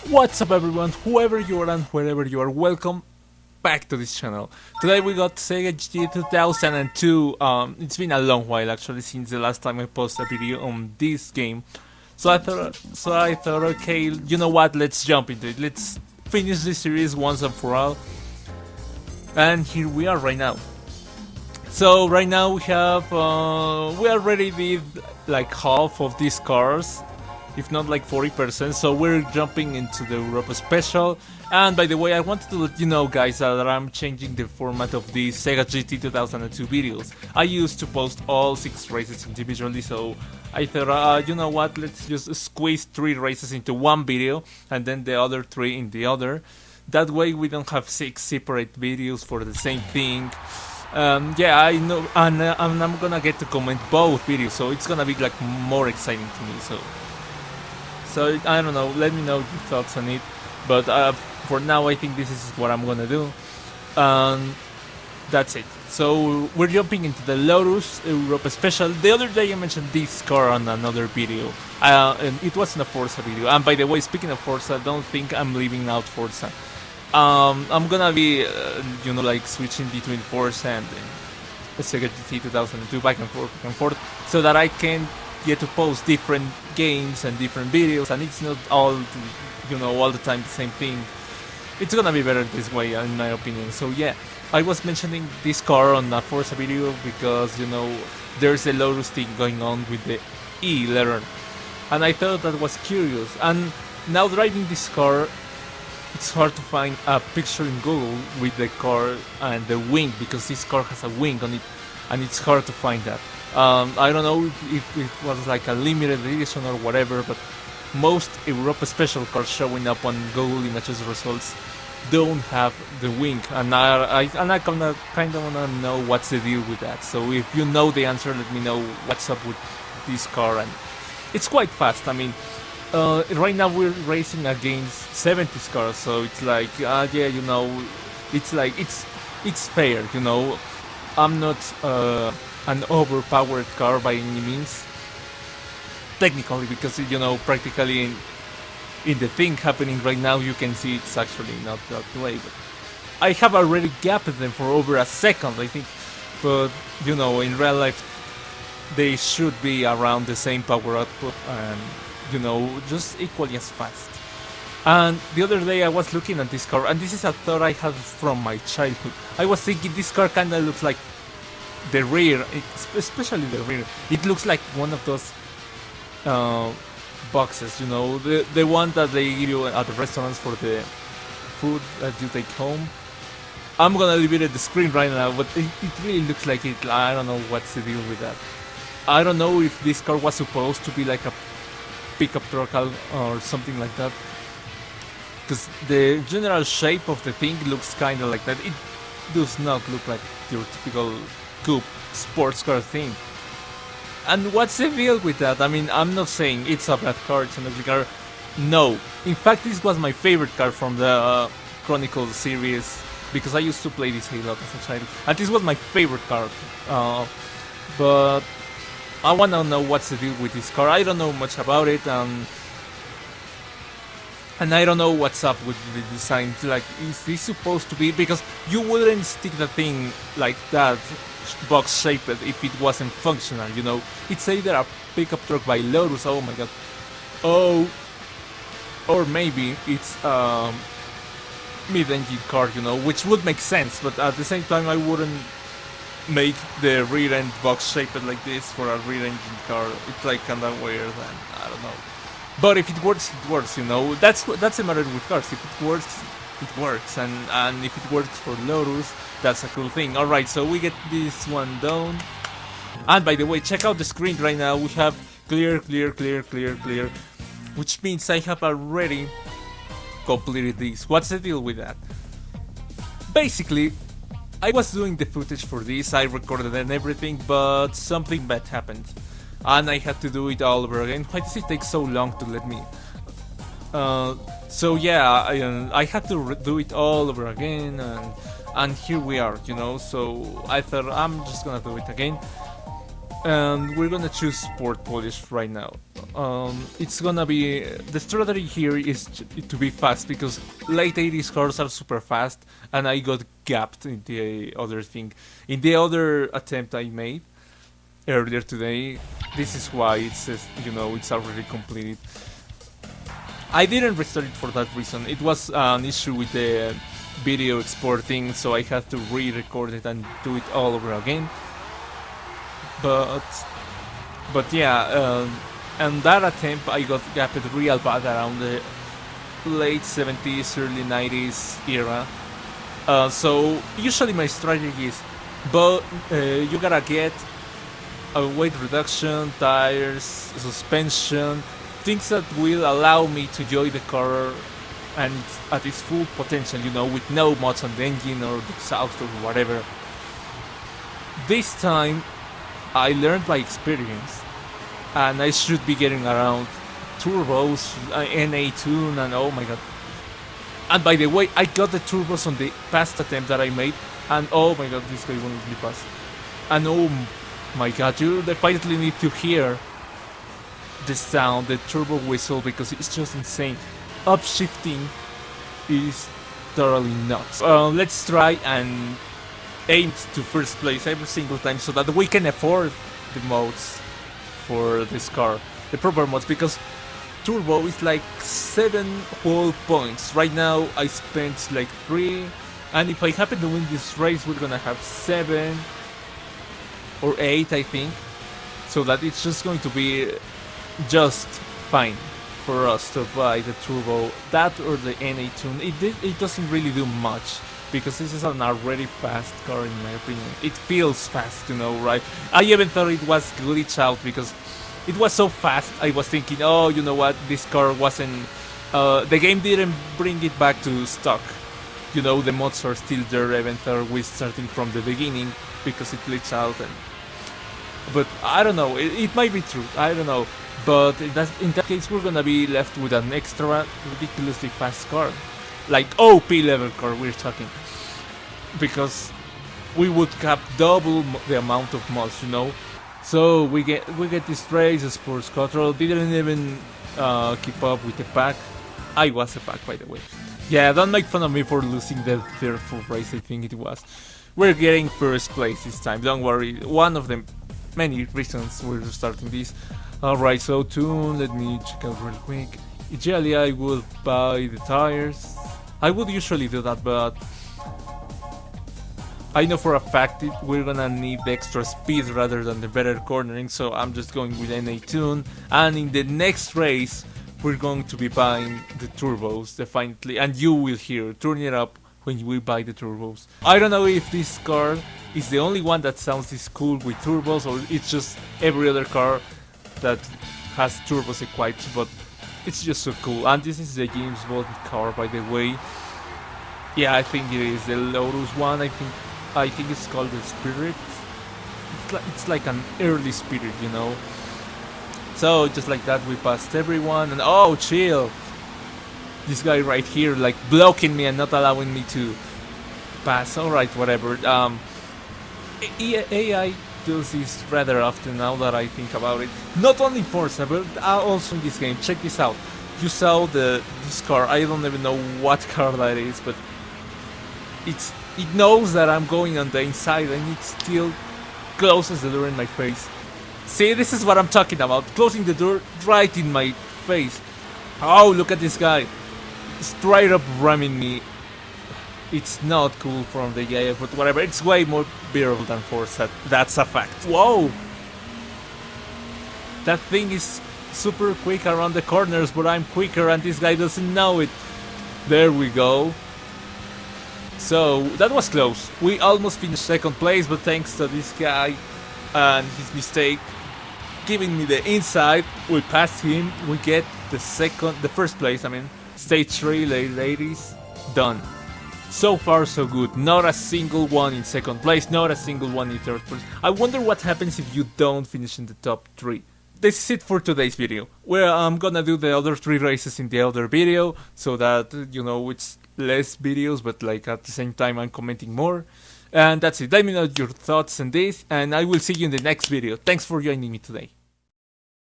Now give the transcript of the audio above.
What's up everyone, whoever you are and wherever you are, welcome back to this channel. Today we got SEGA GT 2002. It's been a long while actually since the last time I posted a video on this game. So I thought, okay, you know what, let's jump into it. Let's finish this series once and for all. And here we are right now. So right now we have, we already did like half of these cars, if not like 40%, so we're jumping into the Europa special. And by the way, I wanted to let you know guys that I'm changing the format of the SEGA GT 2002 videos. I used to post all 6 races individually, so I thought, you know what, let's just squeeze 3 races into one video and then the other 3 in the other. That way we don't have 6 separate videos for the same thing. Yeah, I know, and I'm gonna get to comment both videos, so it's gonna be like more exciting to me. So I don't know, let me know your thoughts on it, but for now I think this is what I'm gonna do. That's it. So we're jumping into the Lotus Europa Special. The other day I mentioned this car on another video, and it wasn't a Forza video. And by the way, speaking of Forza, don't think I'm leaving out Forza. I'm gonna be, you know, like switching between Forza and SEGA GT 2002 back and forth, so that I can get to post different games and different videos, and it's not all, you know, all the time the same thing. It's gonna be better this way, in my opinion. So yeah, I was mentioning this car on a Forza video because, you know, there's a Lotus thing going on with the E letter, and I thought that was curious. And now driving this car, it's hard to find a picture in Google with the car and the wing, because this car has a wing on it, and it's hard to find that. I don't know if it was like a limited edition or whatever, but most Europa special cars showing up on Google Images results don't have the wing, and I kind of wanna know what's the deal with that. So if you know the answer, let me know what's up with this car. And it's quite fast. I mean, right now we're racing against 70s cars, so it's like, yeah, you know, it's like it's fair, you know. I'm not an overpowered car by any means, technically, because, you know, practically in the thing happening right now, you can see it's actually not that way. But I have already gapped them for over a second, I think. But, you know, in real life, they should be around the same power output and, you know, just equally as fast. And the other day I was looking at this car, and this is a thought I had from my childhood. I was thinking this car kinda looks like the rear, especially the rear. It looks like one of those boxes, you know, the one that they give you at the restaurants for the food that you take home. I'm gonna leave it at the screen right now, but it really looks like it. I don't know what's the deal with that. I don't know if this car was supposed to be like a pickup truck or something like that, because the general shape of the thing looks kind of like that. It does not look like your typical coupe sports car thing. And what's the deal with that? I mean, I'm not saying it's a bad car, it's an ugly car. No. In fact, this was my favorite car from the Chronicle series, because I used to play this a lot as a child. And this was my favorite car. But I want to know what's the deal with this car. I don't know much about it, and I don't know what's up with the design. Like, is this supposed to be? Because you wouldn't stick the thing like that, box shaped, if it wasn't functional, you know. It's either a pickup truck by Lotus, oh my god. Oh, or maybe it's mid-engine car, you know, which would make sense, but at the same time I wouldn't make the rear end box shaped like this for a rear engine car. It's like kinda weird, and I don't know. But if it works, it works, you know. That's the matter with cars. If it works, it works, and if it works for Lotus, that's a cool thing. Alright, so we get this one done. And by the way, check out the screen right now. We have clear, which means I have already completed this. What's the deal with that? Basically, I was doing the footage for this, I recorded and everything, but something bad happened, and I had to do it all over again. Why does it take so long to let me? So yeah, I had to do it all over again, and here we are, you know. So I thought I'm just gonna do it again. and we're gonna choose Sport Polish right now. It's gonna be the strategy here is to be fast because late 80s cars are super fast, and I got gapped in the other thing. In the other attempt I made earlier today, this is why it says it's already completed. I didn't restart it for that reason. It was an issue with the video exporting, so I had to re-record it and do it all over again. But yeah, and that attempt I got gapped real bad around the late 70s, early 90s era. So usually my strategy is, but you gotta get a weight reduction, tires, suspension, things that will allow me to enjoy the car and at its full potential, with no mods on the engine or the exhaust or whatever. This time I learned by experience, and I should be getting around turbos, NA tune, and oh my god. And by the way, I got the turbos on the past attempt that I made, and oh my god, this guy won't let me pass. And oh my god, you definitely need to hear the sound, the turbo whistle, because it's just insane. Upshifting is thoroughly nuts. Let's try and aim to first place every single time so that we can afford the mods for this car, the proper mods, because turbo is like 7 whole points. Right now I spent like 3, and if I happen to win this race we're gonna have 7 or 8 I think, so that it's just going to be just fine for us to buy the turbo, that or the NA tune. It doesn't really do much, because this is an already fast car in my opinion. It feels fast, right? I even thought it was glitched out because it was so fast. I was thinking, oh, you know what, this car wasn't... the game didn't bring it back to stock. The mods are still there, even though we're starting from the beginning, because it glitched out. But I don't know, it might be true, I don't know. But in that case we're gonna be left with an extra ridiculously fast car. Like OP level car we're talking. Because we would cap double the amount of mods, So we get this race, Sports Control didn't even keep up with the pack. I was a pack, by the way. Yeah, don't make fun of me for losing the third full race, I think it was. We're getting first place this time, don't worry. One of the many reasons we're starting this. Alright, so tune, let me check out real quick. Ideally I would buy the tires. I would usually do that, but I know for a fact we're gonna need the extra speed rather than the better cornering, so I'm just going with NA tune. And in the next race we're going to be buying the turbos, definitely, and you will hear turn it up when we buy the turbos. I don't know if this car is the only one that sounds this cool with turbos, or it's just every other car that has turbos equipped, but it's just so cool. And this is the James Bond car, by the way. Yeah, I think it is the Lotus one. I think it's called the Spirit. It's like an early Spirit, So just like that we passed everyone, and oh chill, this guy right here like blocking me and not allowing me to pass. Alright, whatever. AI does this rather often now that I think about it. Not only Forza, but also in this game. Check this out. You saw this car. I don't even know what car that is, but it knows that I'm going on the inside, and it still closes the door in my face. See, this is what I'm talking about. Closing the door right in my face. Oh, look at this guy. Straight up ramming me. It's not cool from the AI, but whatever. It's way more bearable than Forza. That's a fact. Whoa! That thing is super quick around the corners, but I'm quicker and this guy doesn't know it. There we go. So, that was close. We almost finished second place, but thanks to this guy and his mistake giving me the inside, we passed him. We get the first place, Stage 3, ladies, done. So far so good, not a single one in second place, not a single one in third place. I wonder what happens if you don't finish in the top 3. This is it for today's video, where I'm gonna do the other 3 races in the other video, so that, it's less videos, but like at the same time I'm commenting more. And that's it. Let me know your thoughts on this, and I will see you in the next video. Thanks for joining me today.